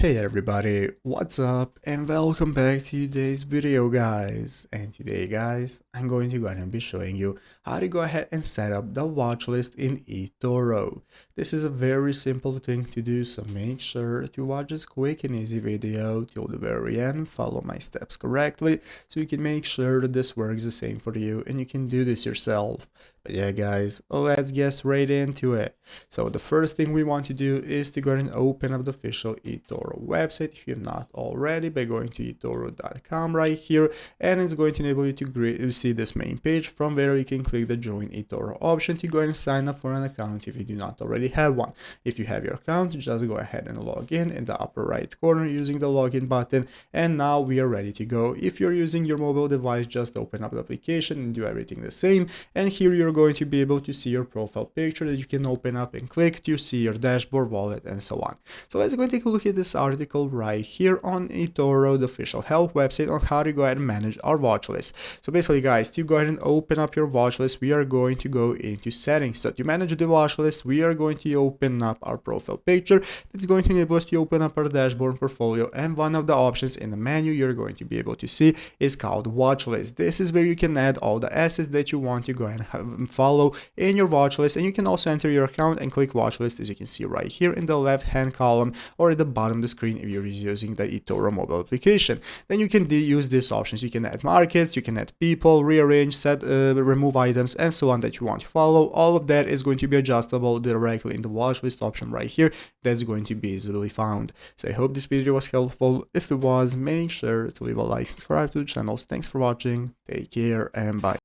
Hey everybody, what's up and welcome back to today's video guys. And today guys, I'm going to be showing you how to go ahead and set up the watch list in eToro. This is a very simple thing to do, so make sure to watch this quick and easy video till the very end, follow my steps correctly so you can make sure that this works the same for you and you can do this yourself. But yeah guys, let's get straight into it. So the first thing we want to do is to go ahead and open up the official eToro website if you've not already by going to eToro.com right here, and it's going to enable you to see this main page from where you can click the join eToro option to go ahead and sign up for an account if you do not already have one. If you have your account, just go ahead and log in the upper right corner using the login button, and now we are ready to go. If you're using your mobile device, just open up the application and do everything the same, and here you're going to be able to see your profile picture that you can open up and click to see your dashboard, wallet, and so on. So let's go and take a look at this article right here on eToro, the official help website, on how to go ahead and manage our watch list. So basically guys, to go ahead and open up your watch list, we are going to go into settings. So to manage the watch list, we are going to open up our profile picture. That's going to enable us to open up our dashboard portfolio, and one of the options in the menu you're going to be able to see is called watch list. This is where you can add all the assets that you want to go ahead and follow in your watch list, and you can also enter your account and click watch list, as you can see right here in the left hand column or at the bottom of the screen if you're using the eToro mobile application. Then you can use these options. You can add markets, you can add people, rearrange, set, remove items, and so on that you want to follow. All of that is going to be adjustable directly in the watch list option right here. That's going to be easily found. So I hope this video was helpful. If it was, make sure to leave a like, subscribe to the channel. Thanks for watching, take care, and bye.